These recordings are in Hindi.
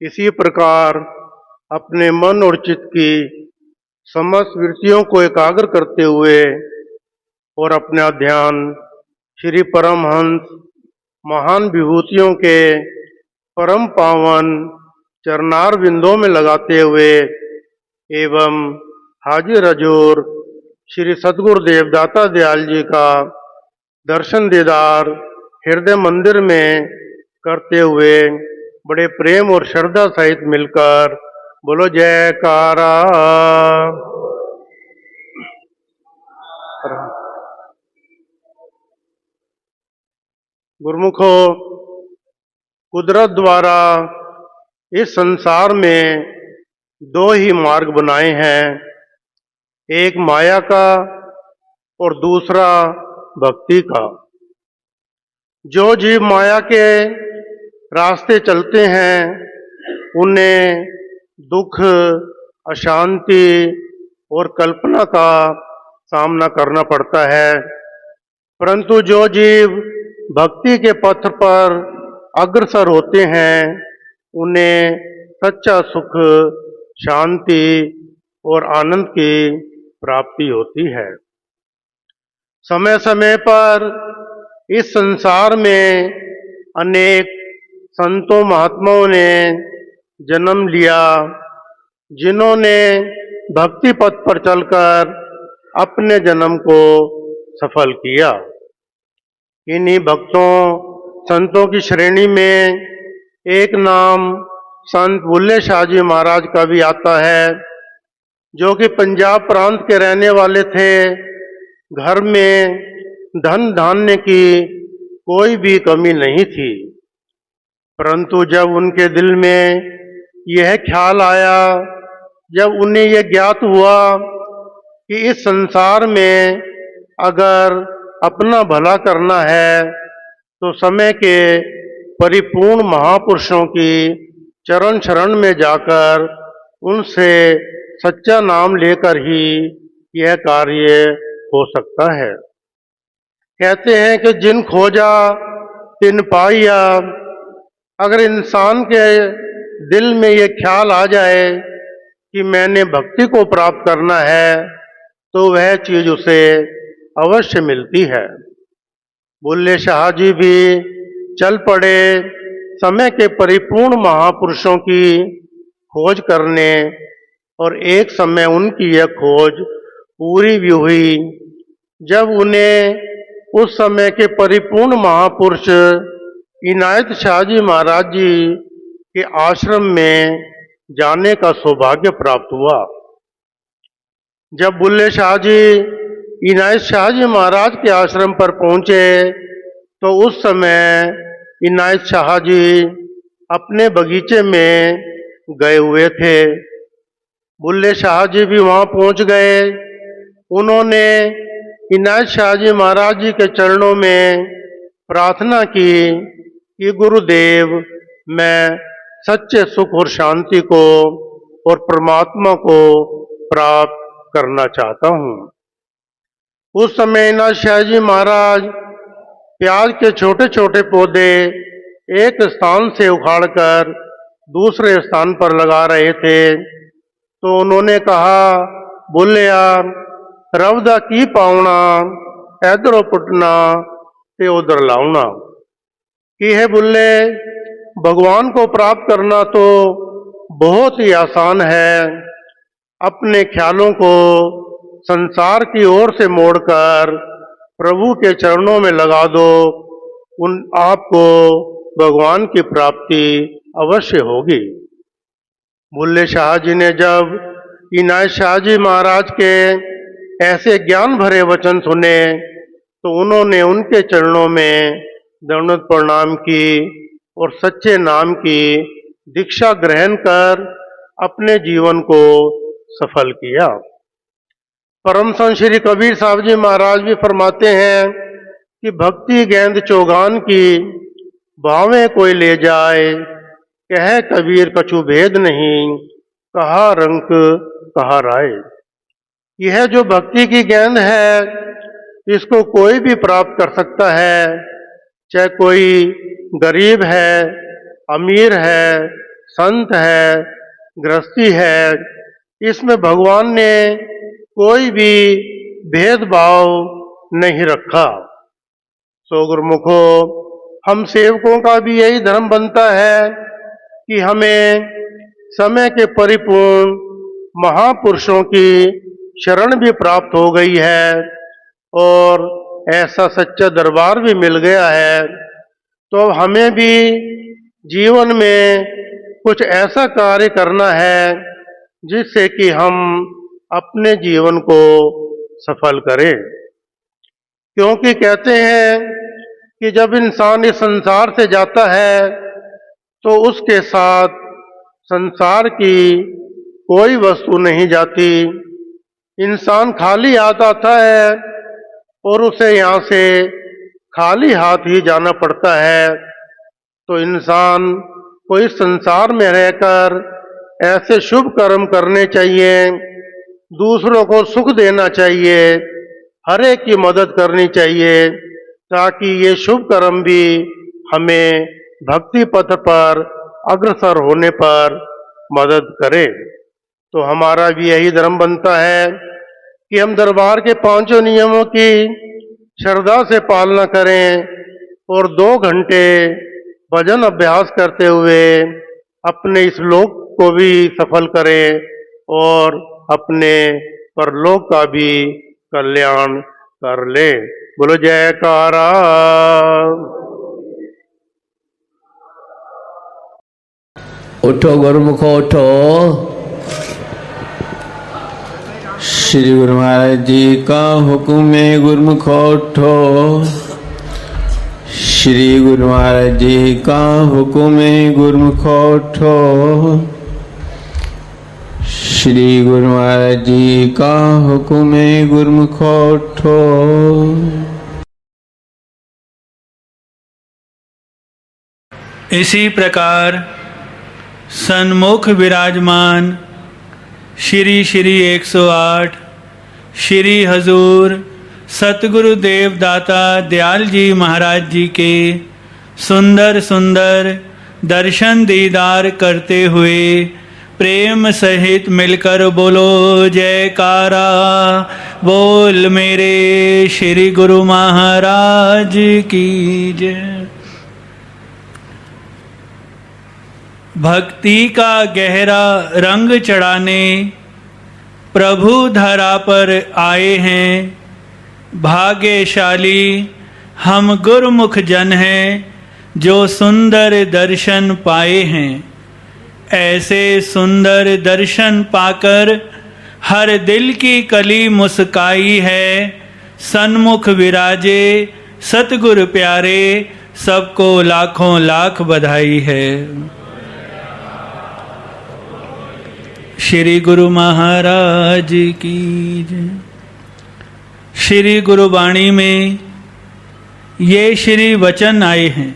इसी प्रकार अपने मन और चित्त की समस्त वृत्तियों को एकाग्र करते हुए और अपना ध्यान श्री परमहंस महान विभूतियों के परम पावन चरणार बिंदों में लगाते हुए एवं हाजिर हजूर श्री सद्गुरु देवदाता दयाल जी का दर्शन दीदार हृदय मंदिर में करते हुए बड़े प्रेम और श्रद्धा सहित मिलकर बोलो जयकारा। गुरुमुखो, कुदरत द्वारा इस संसार में दो ही मार्ग बनाए हैं, एक माया का और दूसरा भक्ति का। जो जीव माया के रास्ते चलते हैं उन्हें दुख, अशांति और कल्पना का सामना करना पड़ता है, परंतु जो जीव भक्ति के पथ पर अग्रसर होते हैं उन्हें सच्चा सुख, शांति और आनंद की प्राप्ति होती है। समय समय पर इस संसार में अनेक संतों महात्माओं ने जन्म लिया, जिन्होंने भक्ति पथ पर चलकर अपने जन्म को सफल किया। इन्हीं भक्तों संतों की श्रेणी में एक नाम संत बुल्ले शाह जी महाराज का भी आता है, जो कि पंजाब प्रांत के रहने वाले थे। घर में धन धान्य की कोई भी कमी नहीं थी, परंतु जब उनके दिल में यह ख्याल आया, जब उन्हें यह ज्ञात हुआ कि इस संसार में अगर अपना भला करना है तो समय के परिपूर्ण महापुरुषों की चरण शरण में जाकर उनसे सच्चा नाम लेकर ही यह कार्य हो सकता है। कहते हैं कि जिन खोजा तिन पाया। अगर इंसान के दिल में यह ख्याल आ जाए कि मैंने भक्ति को प्राप्त करना है तो वह चीज उसे अवश्य मिलती है। बुल्ले शाह जी भी चल पड़े समय के परिपूर्ण महापुरुषों की खोज करने, और एक समय उनकी यह खोज पूरी भी हुई। जब उन्हें उस समय के परिपूर्ण महापुरुष इनायत शाह जी महाराज जी के आश्रम में जाने का सौभाग्य प्राप्त हुआ। जब बुल्ले शाह जी इनायत शाह जी महाराज के आश्रम पर पहुंचे तो उस समय इनायत शाह जी अपने बगीचे में गए हुए थे। बुल्ले शाह जी भी वहां पहुंच गए। उन्होंने इनायत शाह जी महाराज जी के चरणों में प्रार्थना की कि गुरुदेव, मैं सच्चे सुख और शांति को और परमात्मा को प्राप्त करना चाहता हूँ। उस समय इनायत शाह जी महाराज प्याज के छोटे छोटे पौधे एक स्थान से उखाड़कर दूसरे स्थान पर लगा रहे थे, तो उन्होंने कहा, बोले यार रवदा की पावना इधरों पुटना ते उधर लाऊना। कि है बुल्ले, भगवान को प्राप्त करना तो बहुत ही आसान है। अपने ख्यालों को संसार की ओर से मोड़कर प्रभु के चरणों में लगा दो, उन आपको भगवान की प्राप्ति अवश्य होगी। बुल्ले शाह जी ने जब इनायत शाह जी महाराज के ऐसे ज्ञान भरे वचन सुने तो उन्होंने उनके चरणों में दंडवत प्रणाम की और सच्चे नाम की दीक्षा ग्रहण कर अपने जीवन को सफल किया। परम संत श्री कबीर साहब जी महाराज भी फरमाते हैं कि भक्ति गेंद चौगान की, भावें कोई ले जाए, कह कबीर कछु भेद नहीं, कहा रंक कहा राय। यह जो भक्ति की गेंद है इसको कोई भी प्राप्त कर सकता है, चाहे कोई गरीब है, अमीर है, संत है, गृहस्थी है, इसमें भगवान ने कोई भी भेदभाव नहीं रखा। सो गुरुमुखो, हम सेवकों का भी यही धर्म बनता है कि हमें समय के परिपूर्ण महापुरुषों की शरण भी प्राप्त हो गई है और ऐसा सच्चा दरबार भी मिल गया है। तो हमें भी जीवन में कुछ ऐसा कार्य करना है जिससे कि हम अपने जीवन को सफल करें। क्योंकि कहते हैं कि जब इंसान इस संसार से जाता है तो उसके साथ संसार की कोई वस्तु नहीं जाती। इंसान खाली हाथ आता है और उसे यहाँ से खाली हाथ ही जाना पड़ता है। तो इंसान को इस संसार में रहकर ऐसे शुभ कर्म करने चाहिए, दूसरों को सुख देना चाहिए, हर एक की मदद करनी चाहिए, ताकि ये शुभ कर्म भी हमें भक्ति पथ पर अग्रसर होने पर मदद करे। तो हमारा भी यही धर्म बनता है कि हम दरबार के 5 नियमों की श्रद्धा से पालना करें और 2 घंटे भजन अभ्यास करते हुए अपने इस लोक को भी सफल करें और अपने परलोक का भी कल्याण कर ले। बोलो जयकारा। उठो गुरुमुखो उठो। श्री गुरु महाराज जी का हुक्म है, गुरुमुखो उठो। श्री गुरु महाराज जी का हुक्म है, गुरुमुखो उठो। श्री गुरु महाराज जी का हुक्म है, गुरुमुखो उठो। इसी प्रकार सन्मुख विराजमान श्री श्री 108 श्री हजूर सतगुरु देवदाता दयाल जी महाराज जी के सुंदर सुंदर दर्शन दीदार करते हुए प्रेम सहित मिलकर बोलो जयकारा। बोल मेरे श्री गुरु महाराज की जय। भक्ति का गहरा रंग चढ़ाने प्रभु धरा पर आए हैं। भाग्यशाली हम गुरुमुख जन हैं जो सुंदर दर्शन पाए हैं। ऐसे सुंदर दर्शन पाकर हर दिल की कली मुस्काई है। सन्मुख विराजे सतगुरु प्यारे, सबको लाखों लाख बधाई है। श्री गुरु महाराज की जय। श्री गुरुवाणी में ये श्री वचन आए हैं,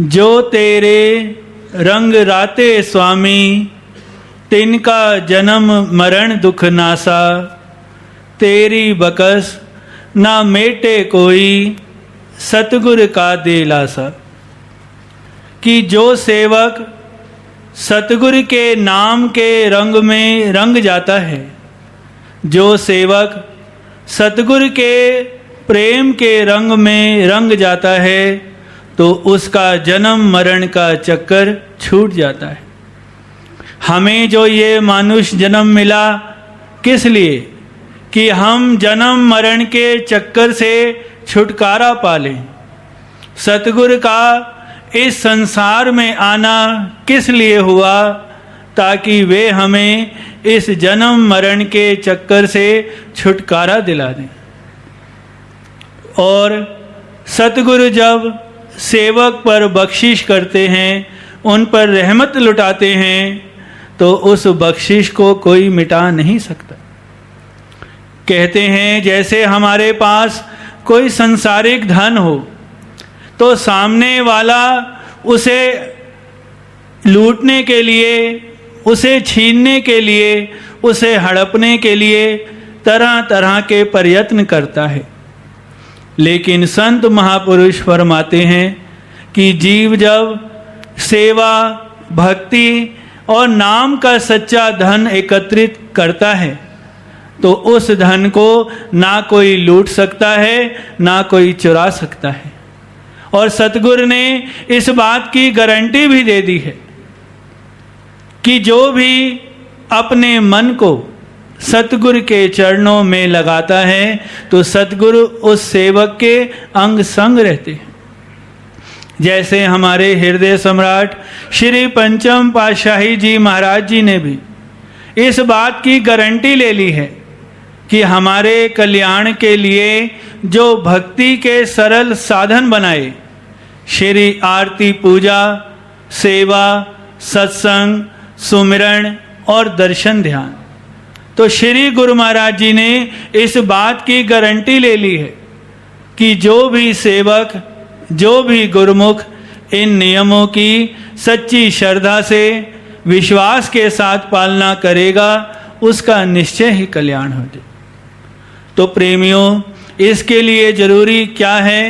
जो तेरे रंग राते स्वामी, तिनका जन्म मरण दुख नासा। तेरी बकस ना मेटे कोई, सतगुर का दे लासा। कि जो सेवक सतगुरु के नाम के रंग में रंग जाता है, जो सेवक सतगुरु के प्रेम के रंग में रंग जाता है, तो उसका जन्म मरण का चक्कर छूट जाता है। हमें जो ये मानुष जन्म मिला किस लिए? कि हम जन्म मरण के चक्कर से छुटकारा पालें। सतगुरु का इस संसार में आना किस लिए हुआ? ताकि वे हमें इस जन्म मरण के चक्कर से छुटकारा दिला दें। और सतगुरु जब सेवक पर बख्शिश करते हैं, उन पर रहमत लुटाते हैं, तो उस बख्शिश को कोई मिटा नहीं सकता। कहते हैं जैसे हमारे पास कोई सांसारिक धन हो, तो सामने वाला उसे लूटने के लिए, उसे छीनने के लिए, उसे हड़पने के लिए तरह तरह के प्रयत्न करता है। लेकिन संत महापुरुष फरमाते हैं कि जीव जब सेवा भक्ति और नाम का सच्चा धन एकत्रित करता है तो उस धन को ना कोई लूट सकता है, ना कोई चुरा सकता है। और सतगुरु ने इस बात की गारंटी भी दे दी है कि जो भी अपने मन को सतगुरु के चरणों में लगाता है तो सतगुरु उस सेवक के अंग संग रहते हैं। जैसे हमारे हृदय सम्राट श्री पंचम पातशाही जी महाराज जी ने भी इस बात की गारंटी ले ली है कि हमारे कल्याण के लिए जो भक्ति के सरल साधन बनाए, श्री आरती, पूजा, सेवा, सत्संग, सुमिरण और दर्शन ध्यान, तो श्री गुरु महाराज जी ने इस बात की गारंटी ले ली है कि जो भी सेवक, जो भी गुरुमुख इन नियमों की सच्ची श्रद्धा से विश्वास के साथ पालना करेगा उसका निश्चय ही कल्याण हो जाए। तो प्रेमियों, इसके लिए जरूरी क्या है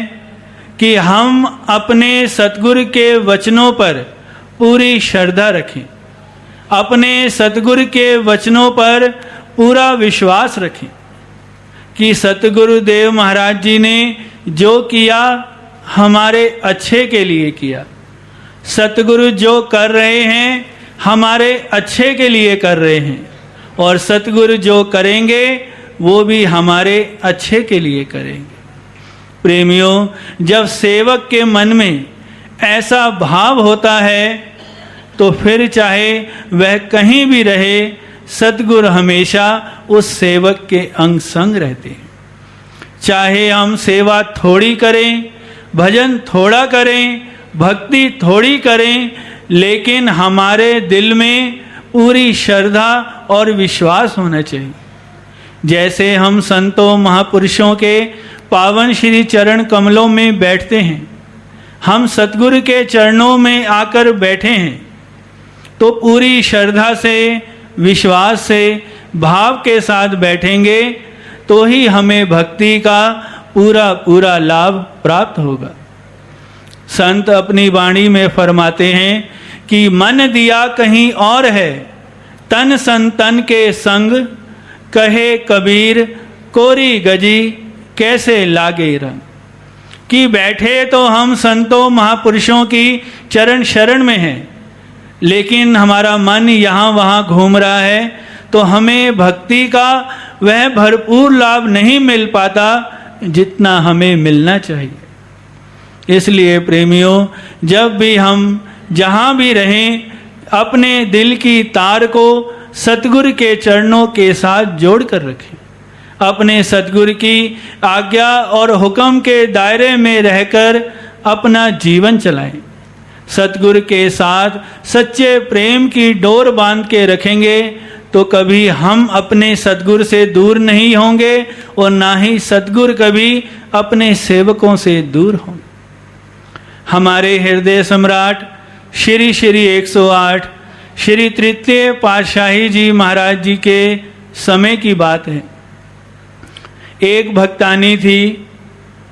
कि हम अपने सतगुरु के वचनों पर पूरी श्रद्धा रखें, अपने सतगुरु के वचनों पर पूरा विश्वास रखें कि सतगुरु देव महाराज जी ने जो किया हमारे अच्छे के लिए किया। सतगुरु जो कर रहे हैं हमारे अच्छे के लिए कर रहे हैं और सतगुरु जो करेंगे वो भी हमारे अच्छे के लिए करेंगे। प्रेमियों, जब सेवक के मन में ऐसा भाव होता है तो फिर चाहे वह कहीं भी रहे, सतगुरु हमेशा उस सेवक के अंग संग रहते हैं। चाहे हम सेवा थोड़ी करें, भजन थोड़ा करें, भक्ति थोड़ी करें, लेकिन हमारे दिल में पूरी श्रद्धा और विश्वास होना चाहिए। जैसे हम संतों महापुरुषों के पावन श्री चरण कमलों में बैठते हैं, हम सतगुरु के चरणों में आकर बैठे हैं तो पूरी श्रद्धा से, विश्वास से, भाव के साथ बैठेंगे तो ही हमें भक्ति का पूरा पूरा लाभ प्राप्त होगा। संत अपनी वाणी में फरमाते हैं कि मन दिया कहीं और है, तन संतन के संग, कहे कबीर कोरी गजी कैसे लागे रंग। कि बैठे तो हम संतों महापुरुषों की चरण शरण में हैं, लेकिन हमारा मन यहाँ वहाँ घूम रहा है तो हमें भक्ति का वह भरपूर लाभ नहीं मिल पाता जितना हमें मिलना चाहिए। इसलिए प्रेमियों, जब भी हम जहाँ भी रहें अपने दिल की तार को सतगुरु के चरणों के साथ जोड़ कर रखें। अपने सतगुरु की आज्ञा और हुक्म के दायरे में रहकर अपना जीवन चलाएं। सतगुरु के साथ सच्चे प्रेम की डोर बांध के रखेंगे तो कभी हम अपने सतगुरु से दूर नहीं होंगे और ना ही सतगुरु कभी अपने सेवकों से दूर होंगे। हमारे हृदय सम्राट श्री श्री 108 श्री तृतीय पातशाही जी महाराज जी के समय की बात है। एक भक्तानी थी,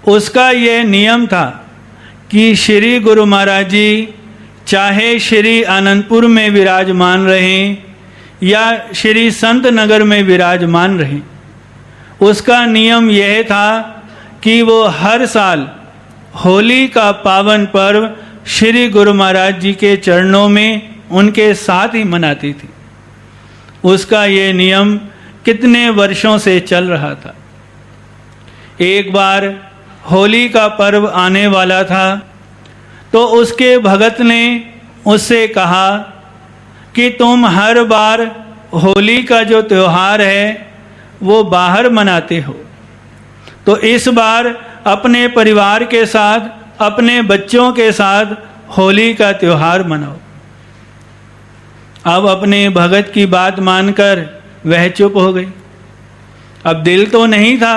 उसका यह नियम था कि श्री गुरु महाराज जी चाहे श्री आनंदपुर में विराजमान रहें या श्री संत नगर में विराजमान रहें, उसका नियम यह था कि वो हर साल होली का पावन पर्व श्री गुरु महाराज जी के चरणों में उनके साथ ही मनाती थी। उसका ये नियम कितने वर्षों से चल रहा था। एक बार होली का पर्व आने वाला था तो उसके भगत ने उससे कहा कि तुम हर बार होली का जो त्योहार है वो बाहर मनाते हो, तो इस बार अपने परिवार के साथ, अपने बच्चों के साथ होली का त्योहार मनाओ। अब अपने भगत की बात मानकर वह चुप हो गई। अब दिल तो नहीं था,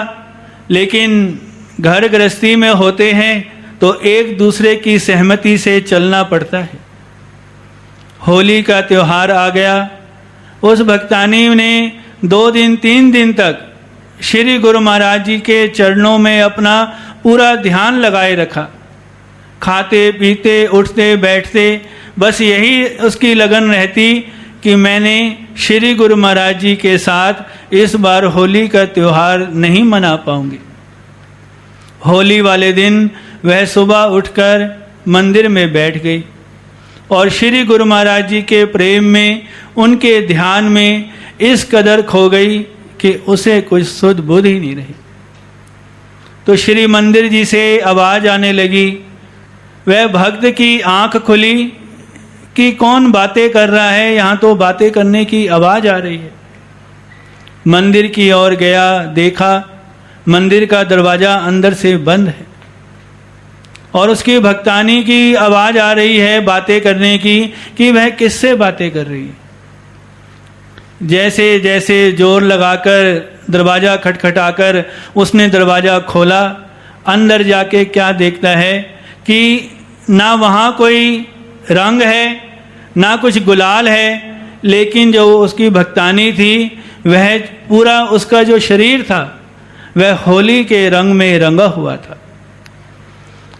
लेकिन घर गृहस्थी में होते हैं तो एक दूसरे की सहमति से चलना पड़ता है। होली का त्योहार आ गया। उस भक्तानी ने 2 दिन 3 दिन तक श्री गुरु महाराज जी के चरणों में अपना पूरा ध्यान लगाए रखा। खाते पीते, उठते बैठते बस यही उसकी लगन रहती कि मैंने श्री गुरु महाराज जी के साथ इस बार होली का त्यौहार नहीं मना पाऊंगी। होली वाले दिन वह सुबह उठकर मंदिर में बैठ गई और श्री गुरु महाराज जी के प्रेम में, उनके ध्यान में इस कदर खो गई कि उसे कुछ सुध बुध ही नहीं रही। तो श्री मंदिर जी से आवाज आने लगी। वह भक्त की आंख खुली कि कौन बातें कर रहा है, यहाँ तो बातें करने की आवाज आ रही है। मंदिर की ओर गया, देखा मंदिर का दरवाजा अंदर से बंद है और उसकी भक्तानी की आवाज आ रही है बातें करने की कि वह किससे बातें कर रही है। जैसे जैसे जोर लगाकर दरवाजा खटखटाकर उसने दरवाजा खोला, अंदर जाके क्या देखता है कि ना वहाँ कोई रंग है ना कुछ गुलाल है, लेकिन जो उसकी भक्तानी थी वह पूरा उसका जो शरीर था वह होली के रंग में रंगा हुआ था।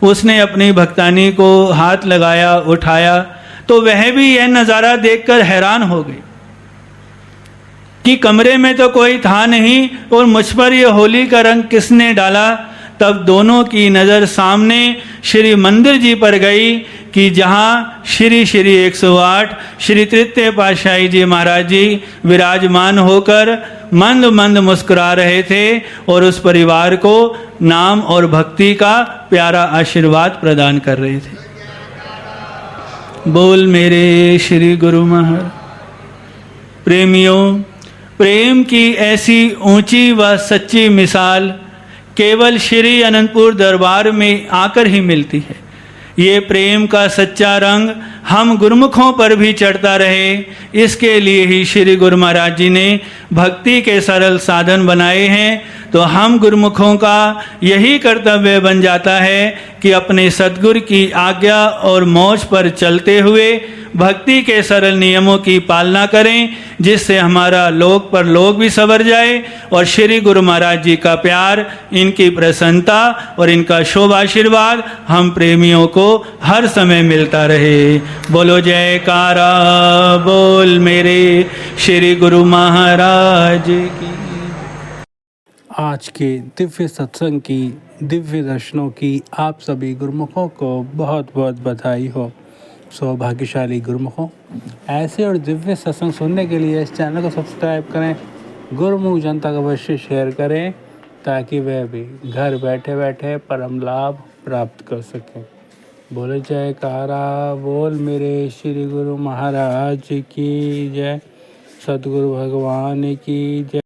उसने अपनी भक्तानी को हाथ लगाया, उठाया, तो वह भी यह नज़ारा देखकर हैरान हो गई कि कमरे में तो कोई था नहीं और मुझ पर यह होली का रंग किसने डाला। तब दोनों की नज़र सामने श्री मंदिर जी पर गई कि जहाँ श्री श्री 108 श्री तृतीय पातशाही जी महाराज जी विराजमान होकर मंद मंद मुस्कुरा रहे थे और उस परिवार को नाम और भक्ति का प्यारा आशीर्वाद प्रदान कर रहे थे। बोल मेरे श्री गुरु महाराज। प्रेमियों, प्रेम की ऐसी ऊंची व सच्ची मिसाल केवल श्री अनंतपुर दरबार में आकर ही मिलती है। ये प्रेम का सच्चा रंग हम गुरुमुखों पर भी चढ़ता रहे, इसके लिए ही श्री गुरु महाराज जी ने भक्ति के सरल साधन बनाए हैं। तो हम गुरुमुखों का यही कर्तव्य बन जाता है कि अपने सद्गुरु की आज्ञा और मौज पर चलते हुए भक्ति के सरल नियमों की पालना करें, जिससे हमारा लोक पर लोक भी संवर जाए और श्री गुरु महाराज जी का प्यार, इनकी प्रसन्नता और इनका शुभ आशीर्वाद हम प्रेमियों को हर समय मिलता रहे। बोलो जयकारा बोल मेरे श्री गुरु महाराज की। आज के दिव्य सत्संग की, दिव्य दर्शनों की आप सभी गुरुमुखों को बहुत बहुत बधाई हो। सौभाग्यशाली गुरुमुखों, ऐसे और दिव्य सत्संग सुनने के लिए इस चैनल को सब्सक्राइब करें, गुरुमुख जनता को अवश्य शेयर करें ताकि वह भी घर बैठे बैठे परम लाभ प्राप्त कर सकें। बोले जयकारा बोल मेरे श्री गुरु महाराज की जय, सद्गुरु भगवान की जय।